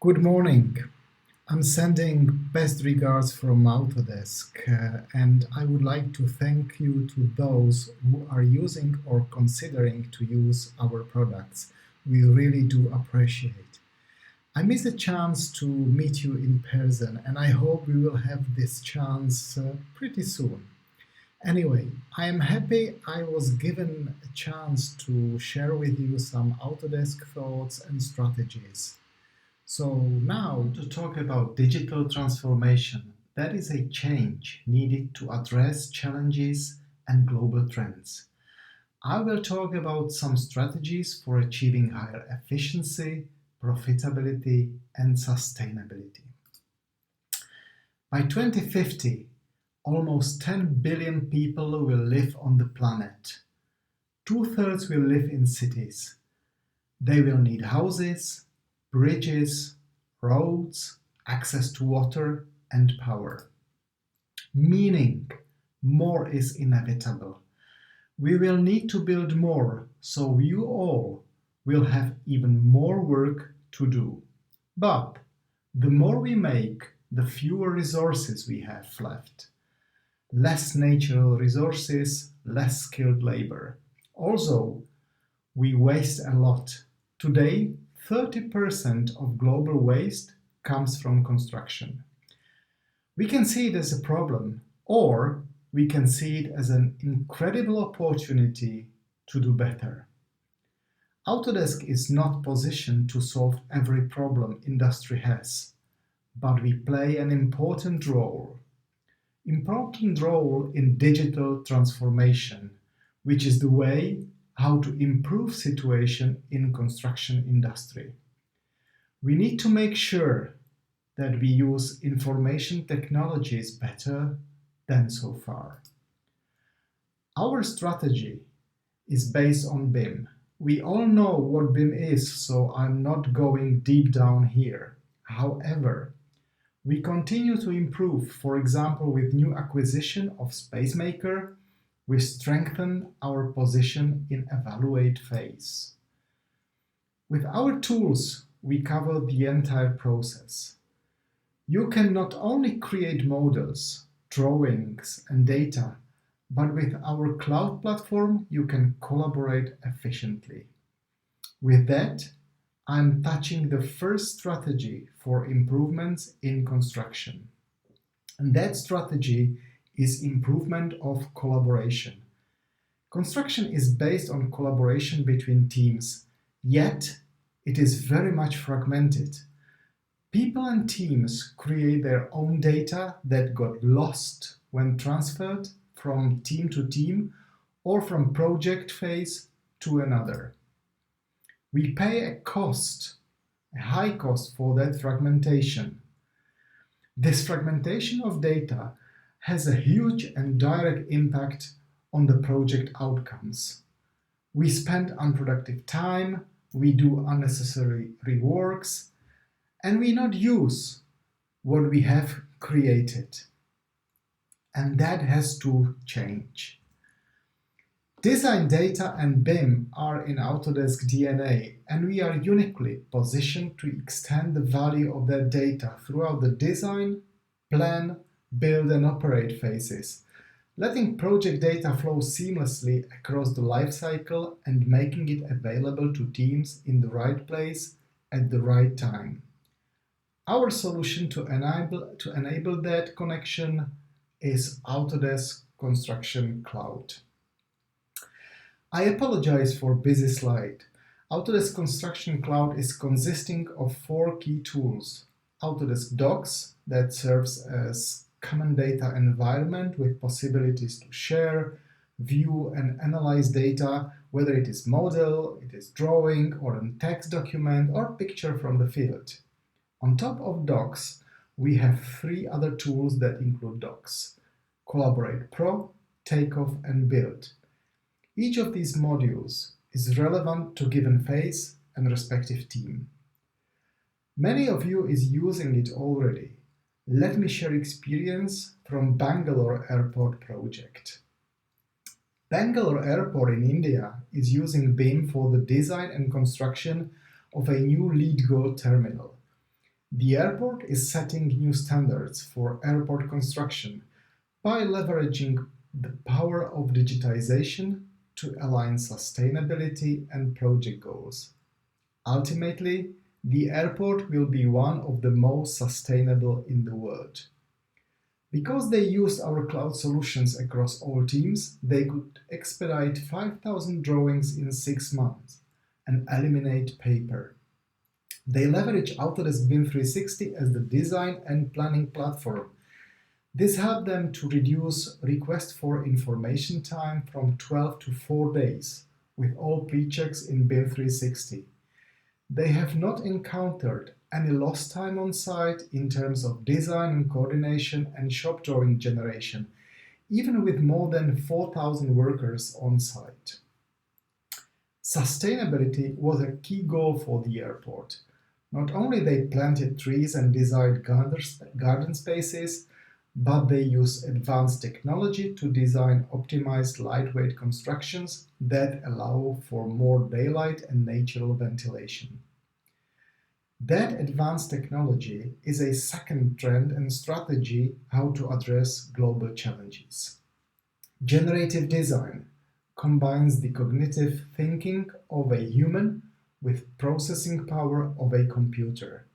Good morning. I'm sending best regards from Autodesk, and I would like to thank you to those who are using or considering to use our products. We really do appreciate. I missed a chance to meet you in person, and I hope we will have this chance pretty soon. Anyway, I am happy I was given a chance to share with you some Autodesk thoughts and strategies. So now to talk about digital transformation, that is a change needed to address challenges and global trends. I will talk about some strategies for achieving higher efficiency, profitability, and sustainability. By 2050, almost 10 billion people will live on the planet. Two-thirds will live in cities. They will need houses, bridges, roads, access to water and power. Meaning, more is inevitable. We will need to build more, so you all will have even more work to do. But the more we make, the fewer resources we have left. Less natural resources, less skilled labor. Also, we waste a lot. Today, 30% of global waste comes from construction. We can see it as a problem, or we can see it as an incredible opportunity to do better. Autodesk is not positioned to solve every problem industry has, but we play an important role. Important role in digital transformation, which is the way how to improve situation in construction industry. We need to make sure that we use information technologies better than so far. Our strategy is based on BIM. We all know what BIM is, so I'm not going deep down here. However, we continue to improve, for example, with new acquisition of SpaceMaker. We strengthen our position in evaluate phase. With our tools, we cover the entire process. You can not only create models, drawings, and data, but with our cloud platform, you can collaborate efficiently. With that, I'm touching the first strategy for improvements in construction. And that strategy is improvement of collaboration. Construction is based on collaboration between teams, yet it is very much fragmented. People and teams create their own data that got lost when transferred from team to team or from project phase to another. We pay a high cost for that fragmentation. This fragmentation of data has a huge and direct impact on the project outcomes. We spend unproductive time, we do unnecessary reworks, and we not use what we have created. And that has to change. Design data and BIM are in Autodesk DNA, and we are uniquely positioned to extend the value of that data throughout the design, plan, build and operate phases, letting project data flow seamlessly across the lifecycle and making it available to teams in the right place at the right time. Our solution to enable that connection is Autodesk Construction Cloud. I apologize for busy slide. Autodesk Construction Cloud is consisting of 4 key tools. Autodesk Docs, that serves as common data environment with possibilities to share, view and analyze data, whether it is model, it is drawing or a text document or picture from the field. On top of Docs, we have 3 other tools that include Docs: Collaborate Pro, Takeoff and Build. Each of these modules is relevant to given phase and respective team. Many of you is using it already. Let me share experience from Bangalore Airport project. Bangalore Airport in India is using BIM for the design and construction of a new lead goal terminal. The airport is setting new standards for airport construction by leveraging the power of digitization to align sustainability and project goals. Ultimately, the airport will be one of the most sustainable in the world. Because they used our cloud solutions across all teams, they could expedite 5,000 drawings in 6 months and eliminate paper. They leverage Autodesk BIM 360 as the design and planning platform. This helped them to reduce request for information time from 12 to 4 days with all pre-checks in BIM 360. They have not encountered any lost time on site in terms of design and coordination and shop drawing generation, even with more than 4,000 workers on site. Sustainability was a key goal for the airport. Not only they planted trees and designed garden spaces, but they use advanced technology to design optimized lightweight constructions that allow for more daylight and natural ventilation. That advanced technology is a second trend and strategy how to address global challenges. Generative design combines the cognitive thinking of a human with processing power of a computer.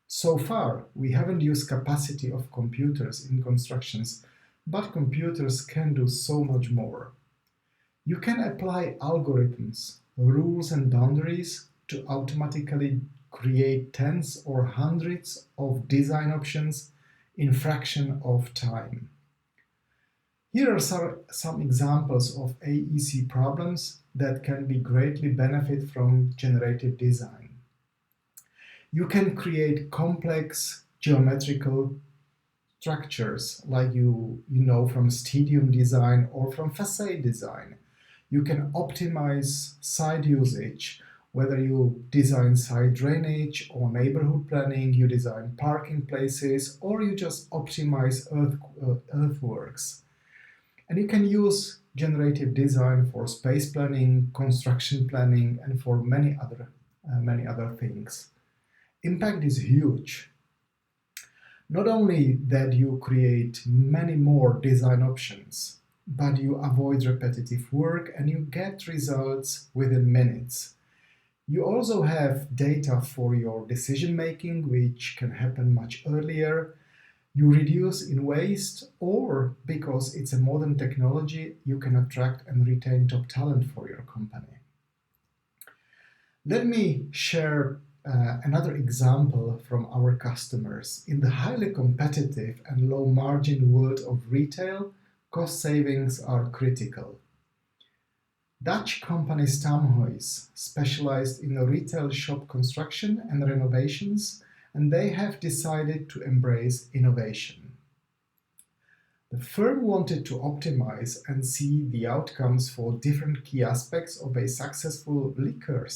So far, we haven't used capacity of computers in constructions, but computers can do so much more. You can apply algorithms, rules and boundaries to automatically create tens or hundreds of design options in fraction of time. Here are some examples of Aec problems that can be greatly benefit from generative design. You can create complex geometrical structures like you know from stadium design or from facade design. You can optimize site usage, whether you design site drainage or neighborhood planning, you design parking places, or you just optimize earthworks. And you can use generative design for space planning, construction planning, and for many other things. Impact is huge. Not only that you create many more design options, but you avoid repetitive work and you get results within minutes. You also have data for your decision making, which can happen much earlier. You reduce in waste, or because it's a modern technology, you can attract and retain top talent for your company. Let me share another example from our customers. In the highly competitive and low margin world of retail, cost savings are critical. Dutch company Stamhuis specialized in retail shop construction and renovations, and they have decided to embrace innovation. The firm wanted to optimize and see the outcomes for different key aspects of a successful liquor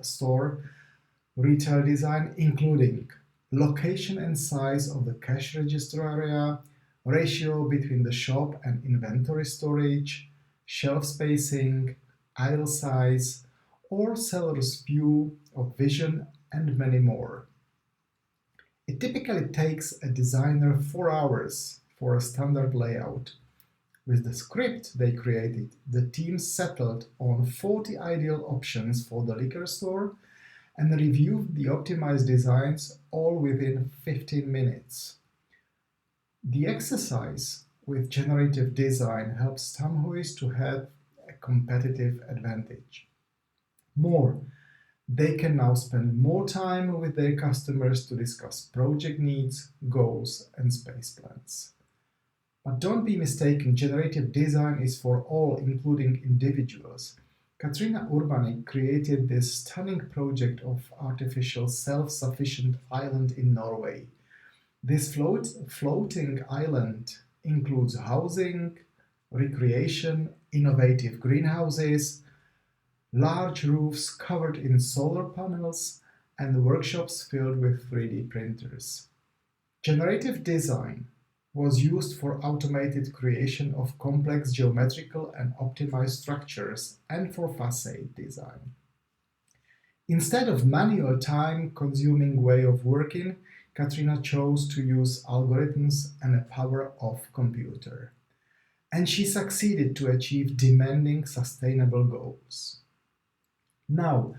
store retail design, including location and size of the cash register area, ratio between the shop and inventory storage, shelf spacing, aisle size, or seller's view of vision, and many more. It typically takes a designer 4 hours for a standard layout. With the script they created, the team settled on 40 ideal options for the liquor store and reviewed the optimized designs all within 15 minutes. The exercise with generative design helps Stamhuis to have a competitive advantage. More, they can now spend more time with their customers to discuss project needs, goals, and space plans. But don't be mistaken, generative design is for all, including individuals. Katrina Urbanik created this stunning project of artificial self-sufficient island in Norway. This floating island includes housing, recreation, innovative greenhouses, large roofs covered in solar panels, and workshops filled with 3D printers. Generative design was used for automated creation of complex geometrical and optimized structures and for facade design. Instead of manual time-consuming way of working, Katrina chose to use algorithms and the power of computer. And she succeeded to achieve demanding sustainable goals. Now,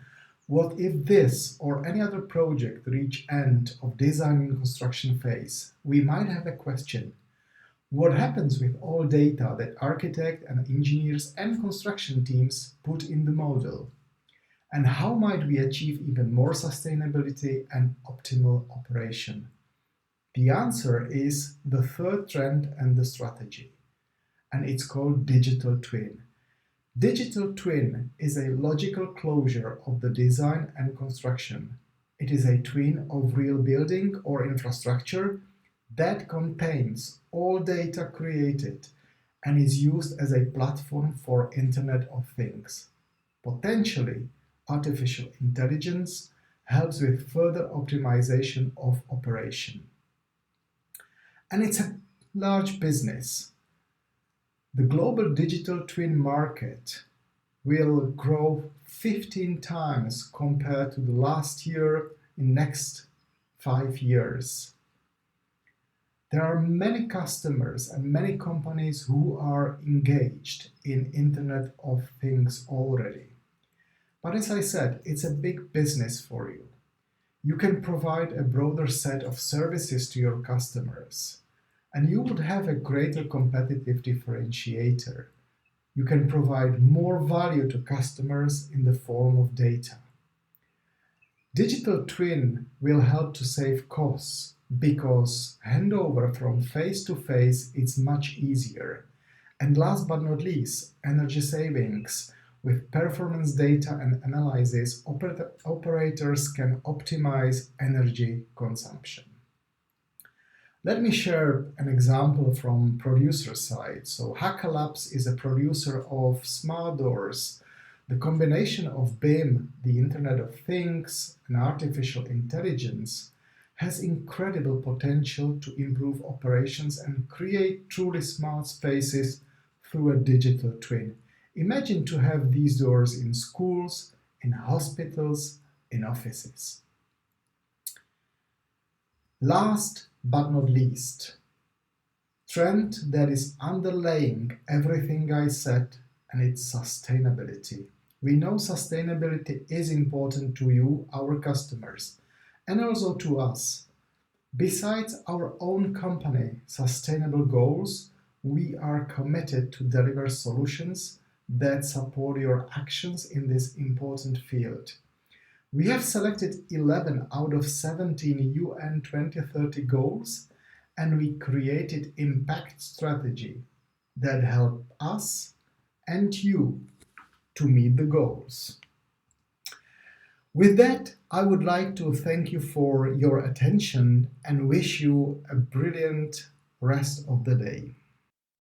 what if this or any other project reach end of design and construction phase? We might have a question. What happens with all data that architect and engineers and construction teams put in the model? And how might we achieve even more sustainability and optimal operation? The answer is the third trend and the strategy, and it's called digital twin. Digital twin is a logical closure of the design and construction. It is a twin of real building or infrastructure that contains all data created and is used as a platform for Internet of Things. Potentially, artificial intelligence helps with further optimization of operation. And it's a large business. The global digital twin market will grow 15 times compared to the last year in next 5 years. There are many customers and many companies who are engaged in Internet of Things already. But as I said, it's a big business for you. You can provide a broader set of services to your customers, and you would have a greater competitive differentiator. You can provide more value to customers in the form of data. Digital twin will help to save costs because handover from face to face is much easier. And last but not least, energy savings. With performance data and analysis, operators can optimize energy consumption. Let me share an example from producer side. So Haka Labs is a producer of smart doors. The combination of BIM, the Internet of Things, and artificial intelligence has incredible potential to improve operations and create truly smart spaces through a digital twin. Imagine to have these doors in schools, in hospitals, in offices. Last but not least, trend that is underlying everything I said, and it's sustainability. We know sustainability is important to you, our customers, and also to us. Besides our own company sustainable goals, we are committed to deliver solutions that support your actions in this important field. We have selected 11 out of 17 UN 2030 goals, and we created impact strategy that help us and you to meet the goals. With that, I would like to thank you for your attention and wish you a brilliant rest of the day.